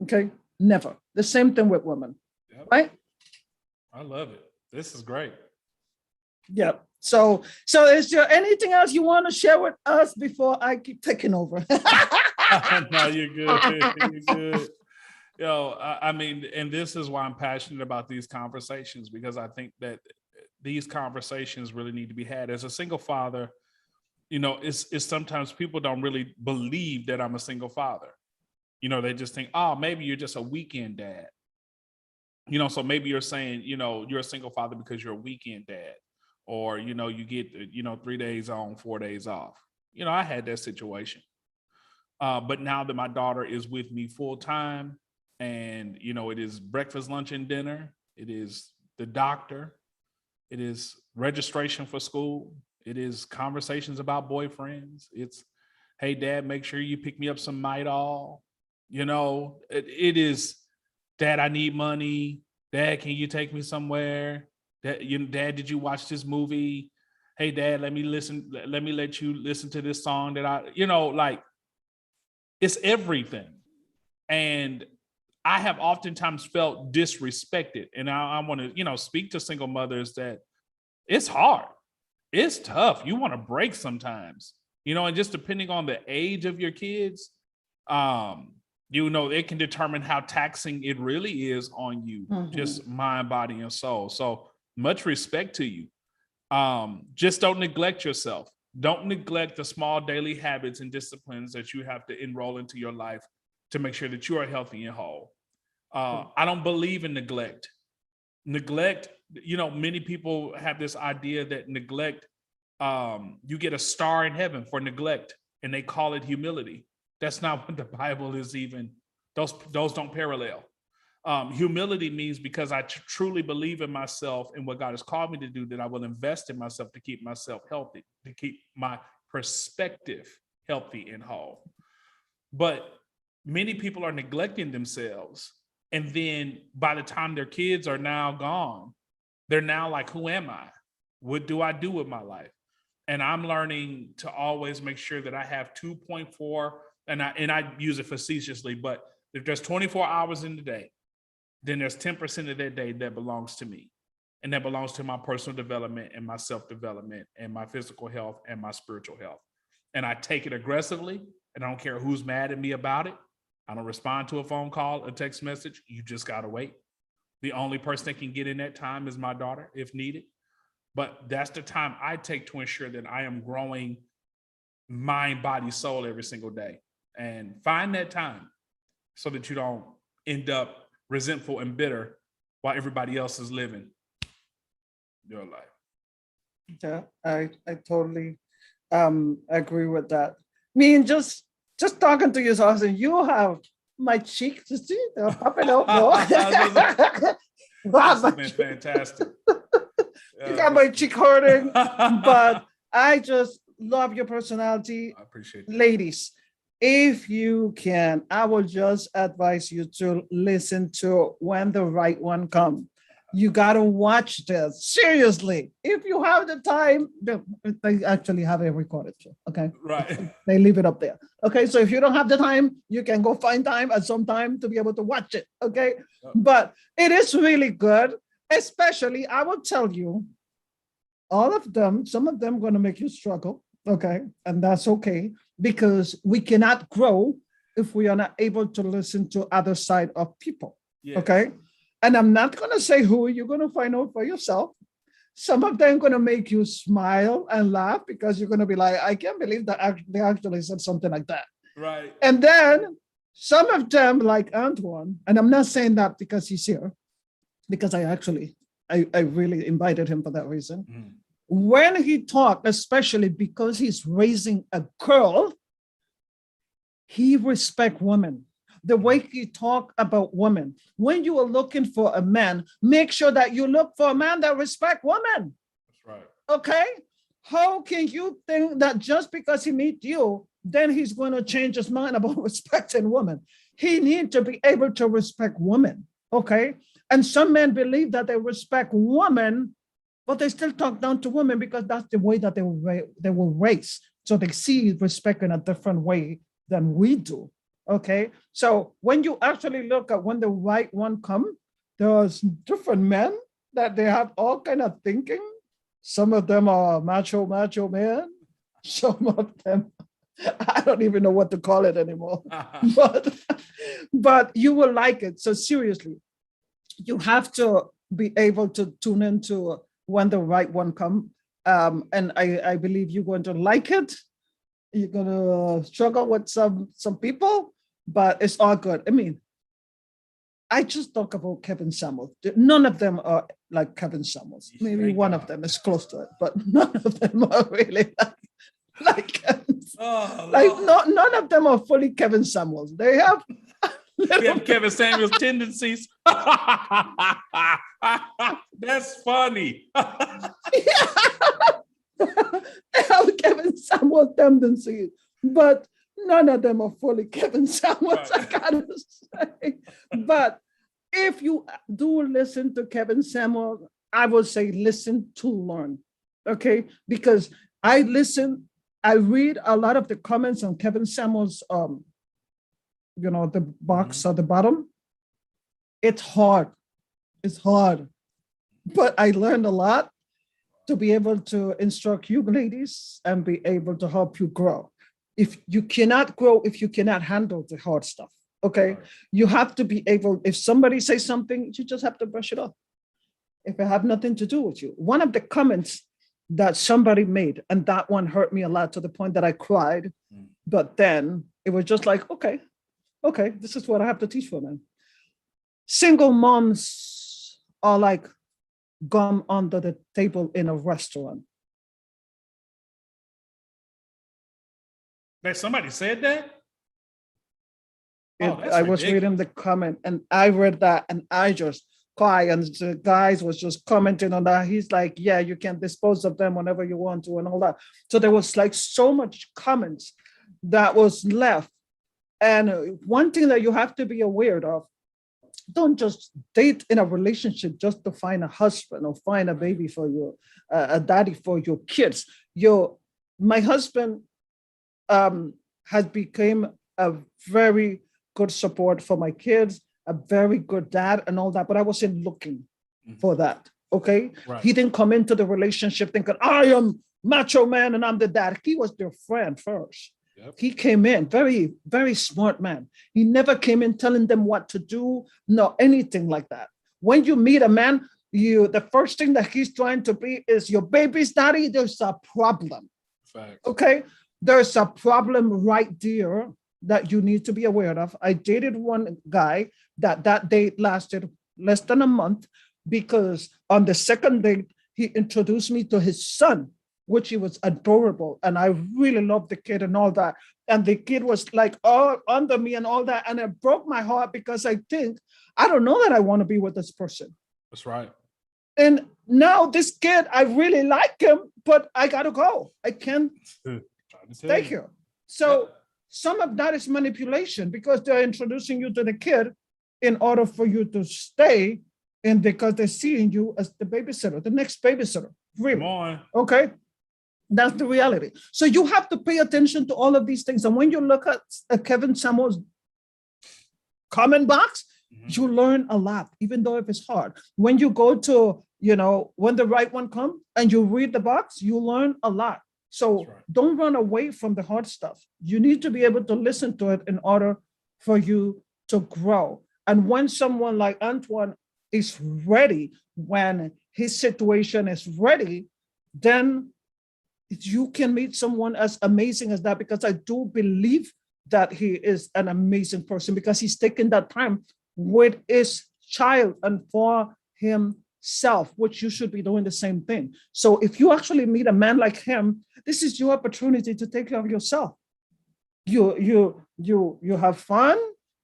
Okay. Never. The same thing with women. Yep. Right? I love it. This is great. Yeah. So is there anything else you want to share with us before I keep taking over? No, you're good. You're good. I mean, and this is why I'm passionate about these conversations, because I think that these conversations really need to be had. As a single father, it's sometimes people don't really believe that I'm a single father. They just think, oh, maybe you're just a weekend dad. So maybe you're saying, you're a single father because you're a weekend dad. Or, you get, 3 days on, 4 days off. I had that situation. But now that my daughter is with me full time and, it is breakfast, lunch, and dinner. It is the doctor. It is registration for school. It is conversations about boyfriends. It's, hey, Dad, make sure you pick me up some Midol. It is, Dad, I need money. Dad, can you take me somewhere? Dad, did you watch this movie? Hey, Dad, let me let you listen to this song that it's everything. And I have oftentimes felt disrespected. And I want to, speak to single mothers that it's hard. It's tough. You want to break sometimes, and just depending on the age of your kids, it can determine how taxing it really is on you, just mind, body, and soul. So much respect to you. Just don't neglect yourself. Don't neglect the small daily habits and disciplines that you have to enroll into your life to make sure that you are healthy and whole. I don't believe in neglect. Neglect, many people have this idea that neglect, you get a star in heaven for neglect, and they call it humility. That's not what the Bible is even. Those don't parallel. Humility means because I truly believe in myself and what God has called me to do, that I will invest in myself to keep myself healthy, to keep my perspective healthy and whole. But many people are neglecting themselves. And then by the time their kids are now gone, they're now like, who am I? What do I do with my life? And I'm learning to always make sure that I have 2.4, and I use it facetiously, but if there's 24 hours in the day, then there's 10% of that day that belongs to me. And that belongs to my personal development and my self-development and my physical health and my spiritual health. And I take it aggressively, and I don't care who's mad at me about it. I don't respond to a phone call, a text message. You just got to wait. The only person that can get in that time is my daughter if needed. But that's the time I take to ensure that I am growing mind, body, soul every single day. And find that time so that you don't end up resentful and bitter while everybody else is living your life. Yeah, I totally agree with that. I mean, just talking to you, and you have my cheek, you see, popping out more. That's been fantastic. You got my cheek hurting, but I just love your personality. I appreciate that. Ladies, if you can, I will just advise you to listen to When the Right One Comes. You got to watch this. Seriously. If you have the time, they actually have it recorded. Okay. Right. They leave it up there. Okay. So if you don't have the time, you can go find time at some time to be able to watch it. Okay. But it is really good. Especially, I will tell you, all of them, some of them going to make you struggle. Okay. And that's okay because we cannot grow if we are not able to listen to other side of people. Yes. Okay. And I'm not going to say who, you're going to find out for yourself. Some of them going to make you smile and laugh because you're going to be like, I can't believe that they actually said something like that. Right. And then some of them, like Antwain, and I'm not saying that because he's here, because I really invited him for that reason. Mhm. When he talked, especially because he's raising a girl, he respect women. The way he talk about women. When you are looking for a man, make sure that you look for a man that respect women. That's right. Okay? How can you think that just because he meet you, then he's going to change his mind about respecting women? He needs to be able to respect women. Okay? And some men believe that they respect women, but they still talk down to women because that's the way that they were raised. So they see respect in a different way than we do. Okay. So when you actually look at when the right one come, there's different men that they have all kind of thinking. Some of them are macho men. Some of them, I don't even know what to call it anymore. but you will like it. So seriously, you have to be able to tune into when the right one come. And I believe you're going to like it. You're going to struggle with some people, but it's all good. I mean, I just talk about Kevin Samuels. None of them are like Kevin Samuels. Maybe one of them is close to it, but none of them are really like Kevin. None of them are fully Kevin Samuels. They have Kevin Samuels tendencies. That's funny. They have Kevin Samuels tendencies, but none of them are fully Kevin Samuels, right. I gotta say. But if you do listen to Kevin Samuels, I would say listen to learn. Okay? Because I read a lot of the comments on Kevin Samuels, the box at the bottom. It's hard. It's hard. But I learned a lot to be able to instruct you ladies and be able to help you grow. If you cannot grow, if you cannot handle the hard stuff, okay? Right. You have to be able, if somebody says something, you just have to brush it off. If it have nothing to do with you. One of the comments that somebody made, and that one hurt me a lot to the point that I cried, but then it was just like, okay, this is what I have to teach for them. Single moms are like gum under the table in a restaurant. Somebody said that? I was reading the comment and I read that and I just cried, and the guys was just commenting on that. He's like, yeah, you can dispose of them whenever you want to and all that. So there was like so much comments that was left. And one thing that you have to be aware of, don't just date in a relationship just to find a husband or find a baby for you, a daddy for your kids. My husband has become a very good support for my kids, a very good dad and all that, but I wasn't looking for that, okay? Right. He didn't come into the relationship thinking, I am macho man and I'm the dad. He was their friend first. Yep. He came in, very, very smart man. He never came in telling them what to do, no, anything like that. When you meet a man, the first thing that he's trying to be is your baby's daddy, there's a problem. Fact. Okay? There's a problem right there that you need to be aware of. I dated one guy that date lasted less than a month because on the second date, he introduced me to his son, which he was adorable. And I really loved the kid and all that. And the kid was like all under me and all that. And it broke my heart because I don't know that I want to be with this person. That's right. And now this kid, I really like him, but I got to go. I can't stay here. So some of that is manipulation because they're introducing you to the kid in order for you to stay and because they're seeing you as the babysitter, the next babysitter. Really. Come on. Okay. That's the reality. So you have to pay attention to all of these things. And when you look at Kevin Samuels' comment box, you learn a lot, even though if it's hard. When you go to, when the right one comes and you read the box, you learn a lot. So don't run away from the hard stuff. You need to be able to listen to it in order for you to grow. And when someone like Antwain is ready, when his situation is ready, then you can meet someone as amazing as that, because I do believe that he is an amazing person because he's taken that time with his child and for himself, which you should be doing the same thing. So if you actually meet a man like him, this is your opportunity to take care of yourself. You have fun,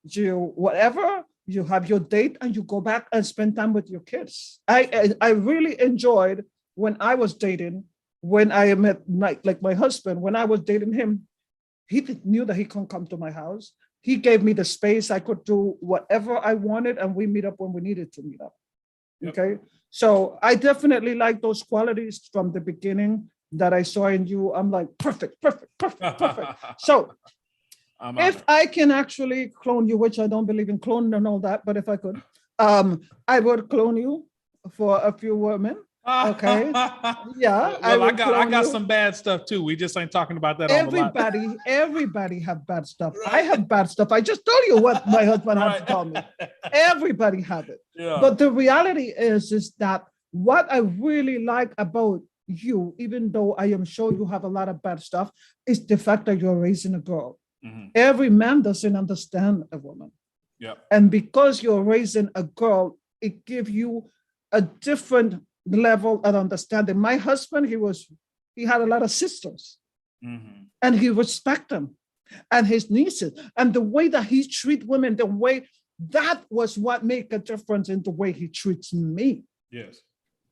you whatever, you have your date, and you go back and spend time with your kids. I really enjoyed when I was dating, when I met like my husband, when I was dating him, he knew that he couldn't come to my house. He gave me the space. I could do whatever I wanted, and we meet up when we needed to meet up. Yep. Okay. So I definitely like those qualities from the beginning that I saw in you. I'm like, perfect. So if I can actually clone you, which I don't believe in cloning and all that, but if I could, I would clone you for a few women. Okay. Yeah. Well, I got some bad stuff too. We just ain't talking about that. Everybody have bad stuff. Right. I have bad stuff. I just told you what my husband had to tell me. Everybody have it. Yeah. But the reality is that what I really like about you, even though I am sure you have a lot of bad stuff, is the fact that you're raising a girl. Mm-hmm. Every man doesn't understand a woman. Yeah. And because you're raising a girl, it gives you a different level of understanding. My husband, he had a lot of sisters, mm-hmm. and he respect them and his nieces, and the way that he treats women, that was what made a difference in the way he treats me. Yes.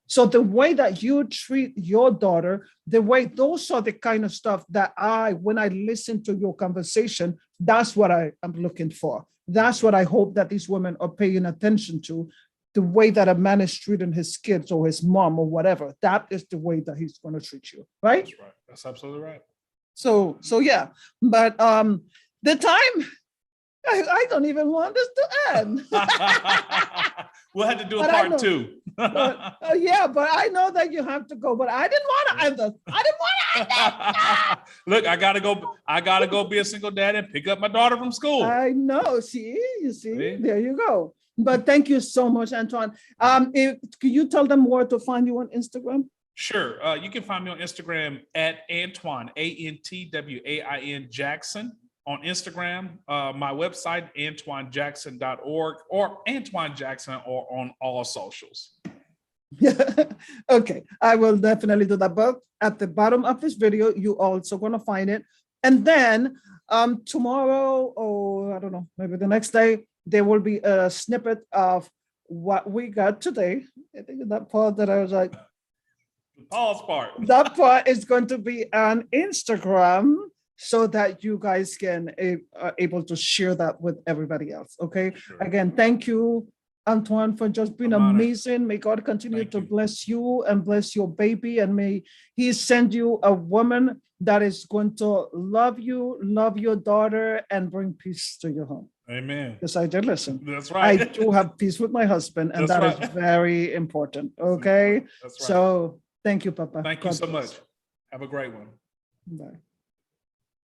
So the way that you treat your daughter, those are the kind of stuff that when I listen to your conversation, that's what I am looking for. That's what I hope that these women are paying attention to. The way that a man is treating his kids or his mom or whatever, that is the way that he's going to treat you, right? That's right. That's absolutely right. So yeah, but the time, I don't even want this to end. We'll have to do a part two. Yeah, but I know that you have to go, but I didn't want to end this. I didn't want to end this. Look, I gotta go be a single dad and pick up my daughter from school. I know. You see, there you go. But thank you so much, Antwain. Can you tell them where to find you on Instagram? Sure. You can find me on Instagram at Antwain, Antwain Jackson on Instagram. My website, antwainjackson.org, or Antwain Jackson, or on all socials. Okay, I will definitely do that. But at the bottom of this video, you also going to find it. And then tomorrow, or I don't know, maybe the next day, there will be a snippet of what we got today. I think that part that I was like, Paul's part. That part is going to be on Instagram so that you guys can able to share that with everybody else. Okay. Sure. Again, thank you, Antwain, for just being amazing. May God continue to bless you and bless your baby, and may He send you a woman that is going to love you, love your daughter, and bring peace to your home. Amen. Yes, I did listen. That's right. I do have peace with my husband, and that is very important. Okay. That's right. So thank you, Papa. Thank you so much. Have a great one. Bye.